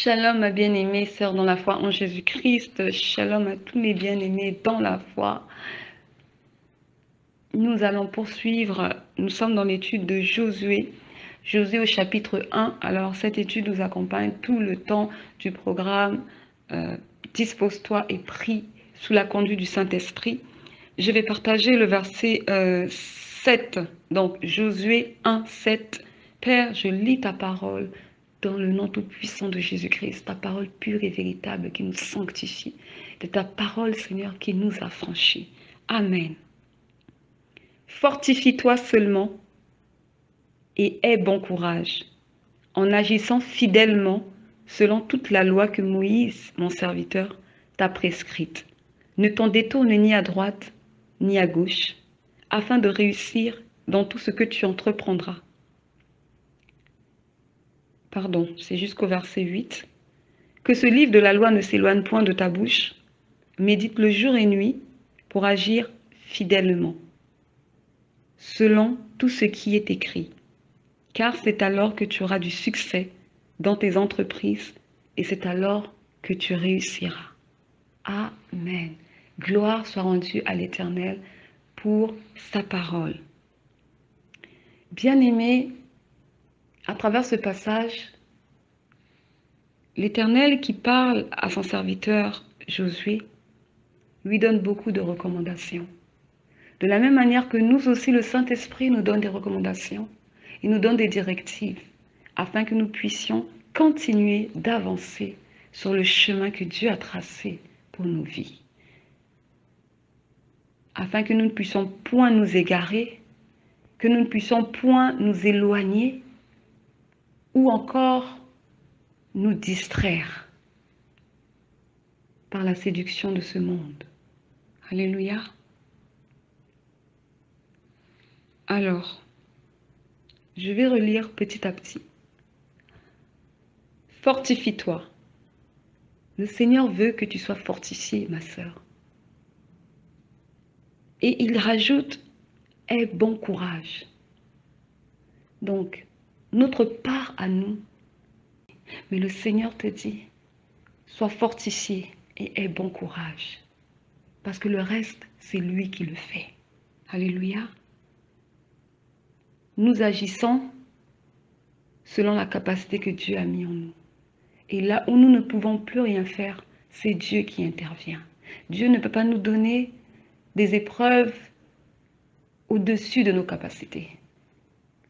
Shalom ma bien-aimée sœur dans la foi en Jésus-Christ. Shalom à tous mes bien-aimés dans la foi. Nous allons poursuivre. Nous sommes dans l'étude de Josué. Josué au chapitre 1. Alors cette étude nous accompagne tout le temps du programme Dispose-toi et prie sous la conduite du Saint-Esprit. Je vais partager le verset 7. Donc Josué 1, 7. Père, je lis ta parole dans le nom tout-puissant de Jésus-Christ, ta parole pure et véritable qui nous sanctifie, de ta parole, Seigneur, qui nous affranchit. Amen. Fortifie-toi seulement et aie bon courage, en agissant fidèlement selon toute la loi que Moïse, mon serviteur, t'a prescrite. Ne t'en détourne ni à droite ni à gauche, afin de réussir dans tout ce que tu entreprendras. Pardon, c'est jusqu'au verset 8. Que ce livre de la loi ne s'éloigne point de ta bouche, médite-le jour et nuit pour agir fidèlement, selon tout ce qui est écrit. Car c'est alors que tu auras du succès dans tes entreprises et c'est alors que tu réussiras. Amen. Gloire soit rendue à l'Éternel pour sa parole. Bien-aimés, à travers ce passage, l'Éternel qui parle à son serviteur Josué lui donne beaucoup de recommandations. De la même manière que nous aussi, le Saint-Esprit nous donne des recommandations, il nous donne des directives afin que nous puissions continuer d'avancer sur le chemin que Dieu a tracé pour nos vies. Afin que nous ne puissions point nous égarer, que nous ne puissions point nous éloigner ou encore nous distraire par la séduction de ce monde. Alléluia. Alors, je vais relire petit à petit. Fortifie-toi. Le Seigneur veut que tu sois fortifiée, ma sœur. Et il rajoute, aie bon courage. Donc, notre part à nous. Mais le Seigneur te dit, sois fortifié et aie bon courage. Parce que le reste, c'est lui qui le fait. Alléluia. Nous agissons selon la capacité que Dieu a mis en nous. Et là où nous ne pouvons plus rien faire, c'est Dieu qui intervient. Dieu ne peut pas nous donner des épreuves au-dessus de nos capacités.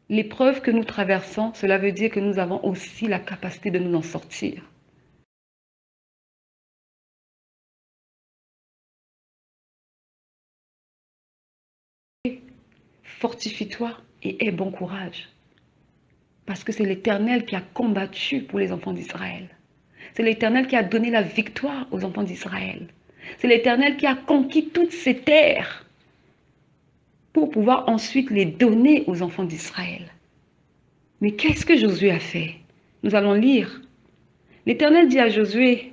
L'épreuve que nous traversons, cela veut dire que nous avons aussi la capacité de nous en sortir. Fortifie-toi et aie bon courage. Parce que c'est l'Éternel qui a combattu pour les enfants d'Israël. C'est l'Éternel qui a donné la victoire aux enfants d'Israël. C'est l'Éternel qui a conquis toutes ces terres pour pouvoir ensuite les donner aux enfants d'Israël. Mais qu'est-ce que Josué a fait? Nous allons lire. L'Éternel dit à Josué,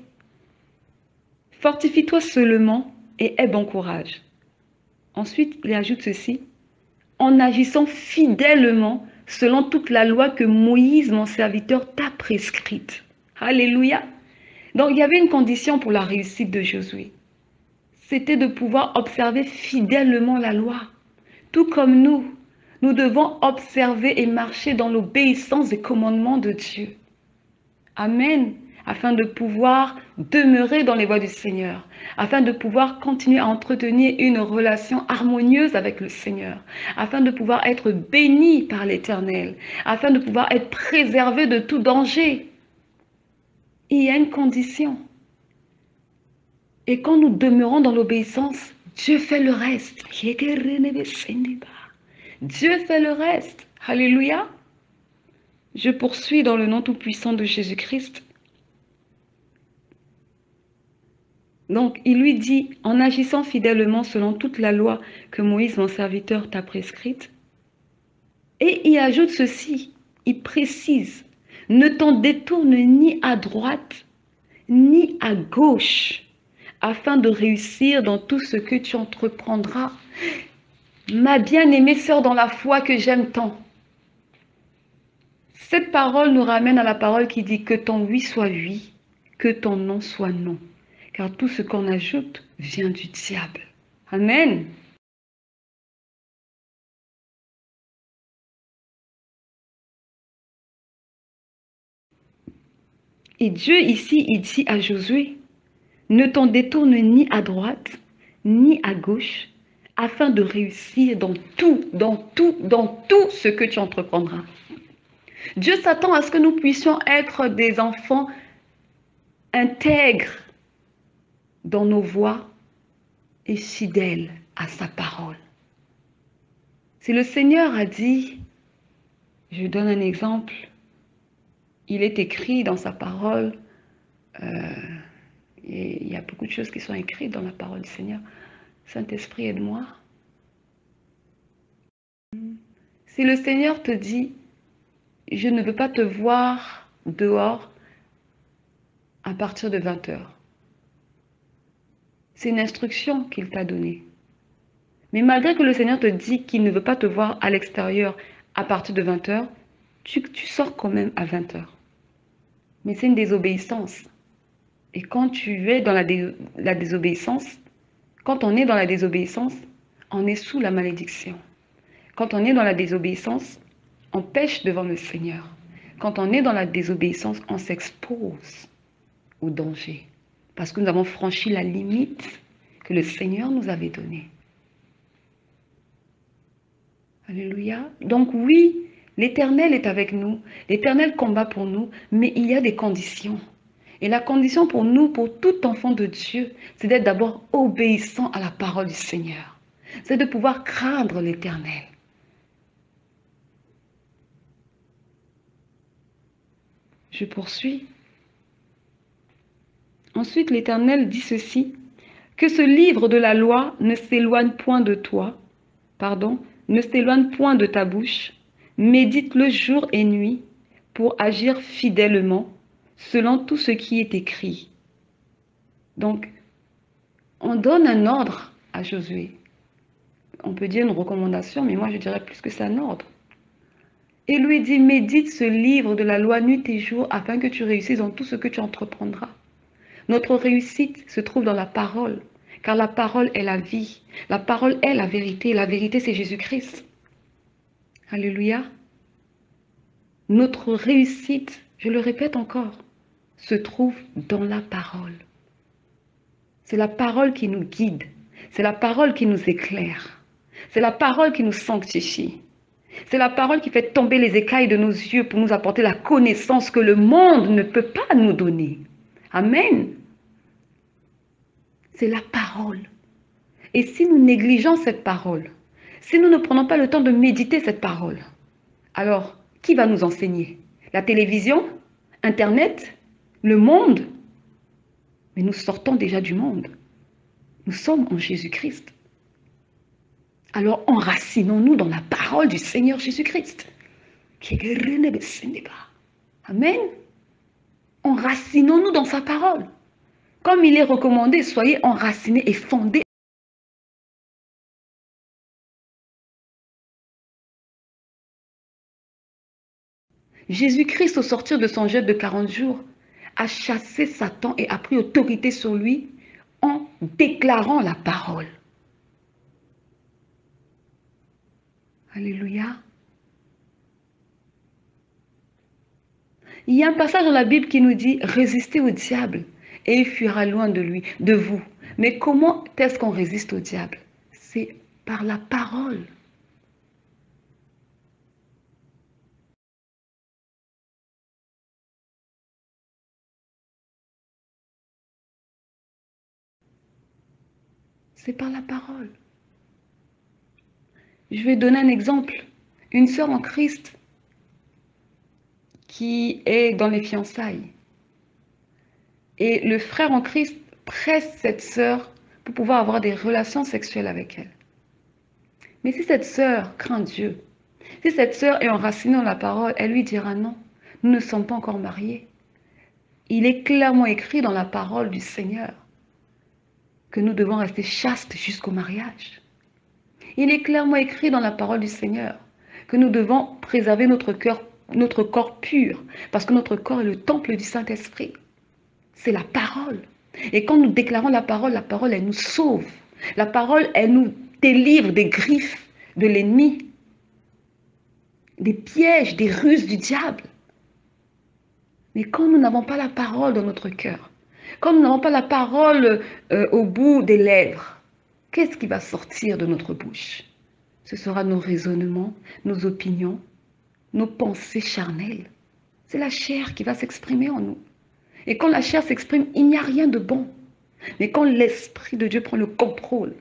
fortifie-toi seulement et aie bon courage. Ensuite, il ajoute ceci, en agissant fidèlement selon toute la loi que Moïse, mon serviteur, t'a prescrite. Alléluia. Donc, il y avait une condition pour la réussite de Josué. C'était de pouvoir observer fidèlement la loi. Tout comme nous devons observer et marcher dans l'obéissance des commandements de Dieu. Amen. Afin de pouvoir demeurer dans les voies du Seigneur, afin de pouvoir continuer à entretenir une relation harmonieuse avec le Seigneur, afin de pouvoir être béni par l'Éternel, afin de pouvoir être préservé de tout danger. Et il y a une condition. Et quand nous demeurons dans l'obéissance, Dieu fait le reste. Dieu fait le reste. Alléluia. Je poursuis dans le nom tout-puissant de Jésus-Christ. Donc, il lui dit, en agissant fidèlement selon toute la loi que Moïse, mon serviteur, t'a prescrite. Et il ajoute ceci, il précise, ne t'en détourne ni à droite, ni à gauche, afin de réussir dans tout ce que tu entreprendras. Ma bien-aimée sœur dans la foi que j'aime tant. Cette parole nous ramène à la parole qui dit que ton oui soit oui que ton nom soit non, car tout ce qu'on ajoute vient du diable. Amen. Et Dieu ici, il dit à Josué, ne t'en détourne ni à droite, ni à gauche, afin de réussir dans tout ce que tu entreprendras. Dieu s'attend à ce que nous puissions être des enfants intègres dans nos voies et fidèles à sa parole. Si le Seigneur a dit, je donne un exemple, il est écrit dans sa parole, et il y a beaucoup de choses qui sont écrites dans la parole du Seigneur. Saint-Esprit, aide-moi. Si le Seigneur te dit, je ne veux pas te voir dehors à partir de 20 heures. C'est une instruction qu'il t'a donnée. Mais malgré que le Seigneur te dit qu'il ne veut pas te voir à l'extérieur à partir de 20 heures, tu sors quand même à 20 heures. Mais c'est une désobéissance. Et quand tu es dans la désobéissance, quand on est dans la désobéissance, on est sous la malédiction. Quand on est dans la désobéissance, on pêche devant le Seigneur. Quand on est dans la désobéissance, on s'expose au danger. Parce que nous avons franchi la limite que le Seigneur nous avait donnée. Alléluia. Donc oui, l'Éternel est avec nous. L'Éternel combat pour nous, mais il y a des conditions. Et la condition pour nous, pour tout enfant de Dieu, c'est d'être d'abord obéissant à la parole du Seigneur. C'est de pouvoir craindre l'Éternel. Je poursuis. Ensuite, l'Éternel dit ceci, que ce livre de la loi ne s'éloigne point de toi, ne s'éloigne point de ta bouche, médite-le jour et nuit pour agir fidèlement selon tout ce qui est écrit. Donc, on donne un ordre à Josué. On peut dire une recommandation, mais moi je dirais plus que c'est un ordre. Et lui dit, médite ce livre de la loi nuit et jour afin que tu réussisses dans tout ce que tu entreprendras. Notre réussite se trouve dans la parole, car la parole est la vie. La parole est la vérité. La vérité, c'est Jésus-Christ. Alléluia. Notre réussite, je le répète encore, se trouve dans la parole. C'est la parole qui nous guide. C'est la parole qui nous éclaire. C'est la parole qui nous sanctifie. C'est la parole qui fait tomber les écailles de nos yeux pour nous apporter la connaissance que le monde ne peut pas nous donner. Amen. C'est la parole. Et si nous négligeons cette parole, si nous ne prenons pas le temps de méditer cette parole, alors qui va nous enseigner? La télévision? Internet? Le monde? Mais nous sortons déjà du monde. Nous sommes en Jésus-Christ. Alors enracinons-nous dans la parole du Seigneur Jésus-Christ. Amen. Enracinons-nous dans sa parole. Comme il est recommandé, soyez enracinés et fondés. Jésus-Christ, au sortir de son jeûne de 40 jours, a chassé Satan et a pris autorité sur lui en déclarant la parole. Alléluia. Il y a un passage dans la Bible qui nous dit « Résistez au diable et il fuira loin de lui, de vous. » Mais comment est-ce qu'on résiste au diable? C'est par la parole. C'est par la parole. Je vais donner un exemple. Une sœur en Christ qui est dans les fiançailles. Et le frère en Christ presse cette sœur pour pouvoir avoir des relations sexuelles avec elle. Mais si cette sœur craint Dieu, si cette sœur est enracinée dans la parole, elle lui dira non, nous ne sommes pas encore mariés. Il est clairement écrit dans la parole du Seigneur que nous devons rester chastes jusqu'au mariage. Il est clairement écrit dans la parole du Seigneur que nous devons préserver notre corps pur, parce que notre corps est le temple du Saint-Esprit. C'est la parole. Et quand nous déclarons la parole, elle nous sauve. La parole, elle nous délivre des griffes de l'ennemi, des pièges, des ruses du diable. Mais quand nous n'avons pas la parole dans notre cœur, quand nous n'avons pas la parole au bout des lèvres, qu'est-ce qui va sortir de notre bouche? Ce sera nos raisonnements, nos opinions, nos pensées charnelles. C'est la chair qui va s'exprimer en nous. Et quand la chair s'exprime, il n'y a rien de bon. Mais quand l'Esprit de Dieu prend le contrôle,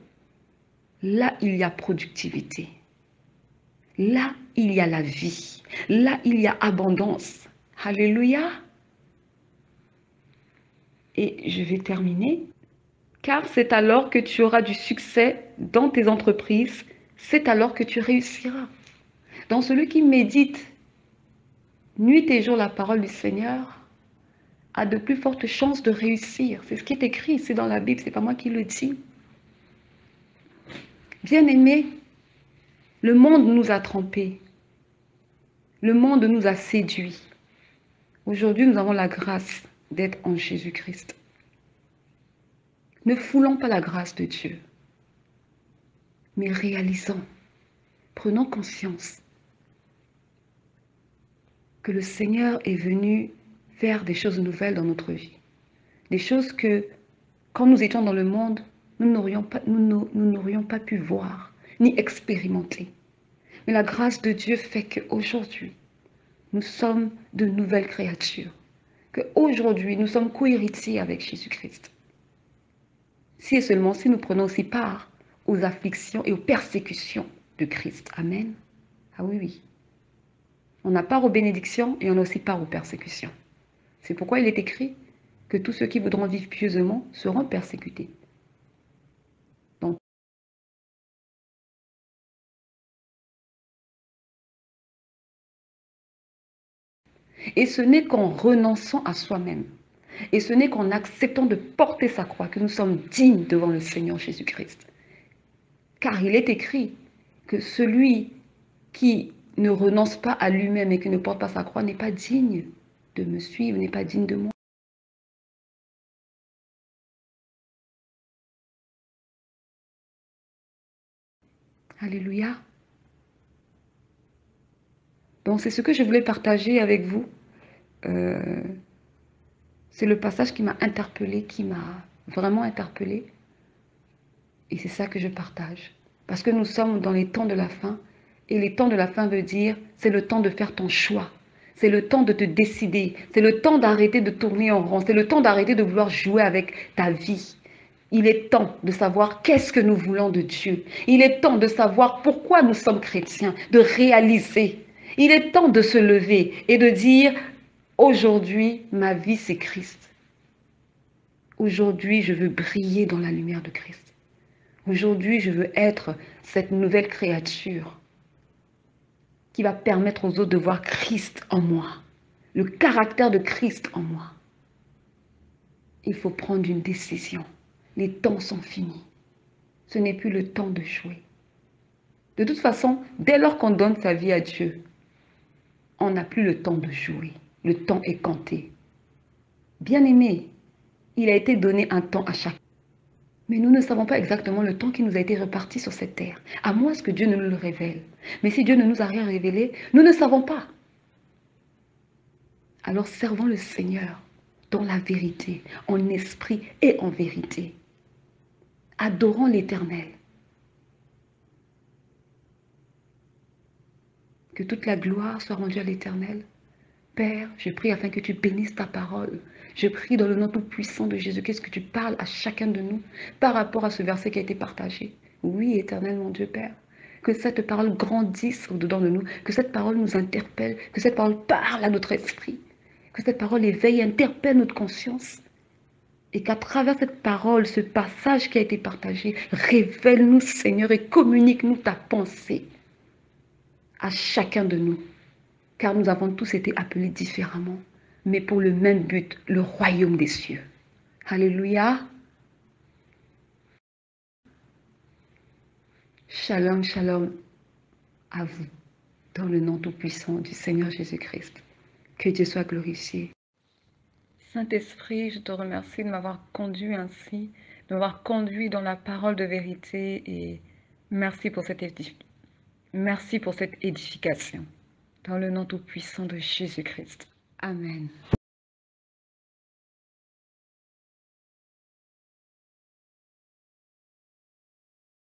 là, il y a productivité. Là, il y a la vie. Là, il y a abondance. Alléluia. Et je vais terminer. Car c'est alors que tu auras du succès dans tes entreprises. C'est alors que tu réussiras. Donc celui qui médite nuit et jour la parole du Seigneur a de plus fortes chances de réussir. C'est ce qui est écrit ici dans la Bible, ce n'est pas moi qui le dis. Bien-aimés, le monde nous a trompés. Le monde nous a séduits. Aujourd'hui, nous avons la grâce d'être en Jésus-Christ. Ne foulons pas la grâce de Dieu, mais réalisons, prenons conscience que le Seigneur est venu faire des choses nouvelles dans notre vie. Des choses que, quand nous étions dans le monde, nous n'aurions pas pu voir, ni expérimenter. Mais la grâce de Dieu fait qu'aujourd'hui, nous sommes de nouvelles créatures. Qu'aujourd'hui, nous sommes co-héritiers avec Jésus-Christ. Si et seulement si nous prenons aussi part aux afflictions et aux persécutions de Christ. Amen. Ah oui, oui. On a part aux bénédictions et on a aussi part aux persécutions. C'est pourquoi il est écrit que tous ceux qui voudront vivre pieusement seront persécutés. Donc, et ce n'est qu'en renonçant à soi-même, et ce n'est qu'en acceptant de porter sa croix que nous sommes dignes devant le Seigneur Jésus-Christ. Car il est écrit que celui qui ne renonce pas à lui-même et qui ne porte pas sa croix n'est pas digne de me suivre, n'est pas digne de moi. Alléluia. Donc c'est ce que je voulais partager avec vous. C'est le passage qui m'a interpellée, qui m'a vraiment interpellée. Et c'est ça que je partage. Parce que nous sommes dans les temps de la fin. Et les temps de la fin veut dire, c'est le temps de faire ton choix. C'est le temps de te décider. C'est le temps d'arrêter de tourner en rond. C'est le temps d'arrêter de vouloir jouer avec ta vie. Il est temps de savoir qu'est-ce que nous voulons de Dieu. Il est temps de savoir pourquoi nous sommes chrétiens, de réaliser. Il est temps de se lever et de dire, aujourd'hui, ma vie, c'est Christ. Aujourd'hui, je veux briller dans la lumière de Christ. Aujourd'hui, je veux être cette nouvelle créature qui va permettre aux autres de voir Christ en moi, le caractère de Christ en moi. Il faut prendre une décision. Les temps sont finis. Ce n'est plus le temps de jouer. De toute façon, dès lors qu'on donne sa vie à Dieu, on n'a plus le temps de jouer. Le temps est compté. Bien-aimé, il a été donné un temps à chacun. Mais nous ne savons pas exactement le temps qui nous a été reparti sur cette terre, à moins que Dieu ne nous le révèle. Mais si Dieu ne nous a rien révélé, nous ne savons pas. Alors servons le Seigneur dans la vérité, en esprit et en vérité. Adorons l'Éternel. Que toute la gloire soit rendue à l'Éternel. Père, je prie afin que tu bénisses ta parole. Je prie dans le nom tout-puissant de Jésus-Christ que tu parles à chacun de nous par rapport à ce verset qui a été partagé. Oui, Éternel, mon Dieu Père, que cette parole grandisse au-dedans de nous, que cette parole nous interpelle, que cette parole parle à notre esprit, que cette parole éveille et interpelle notre conscience. Et qu'à travers cette parole, ce passage qui a été partagé, révèle-nous, Seigneur, et communique-nous ta pensée à chacun de nous. Car nous avons tous été appelés différemment, mais pour le même but, le royaume des cieux. Alléluia. Shalom, shalom à vous, dans le nom tout-puissant du Seigneur Jésus-Christ. Que Dieu soit glorifié. Saint-Esprit, je te remercie de m'avoir conduit ainsi, de m'avoir conduit dans la parole de vérité et merci pour merci pour cette édification. Dans le nom tout-puissant de Jésus-Christ. Amen.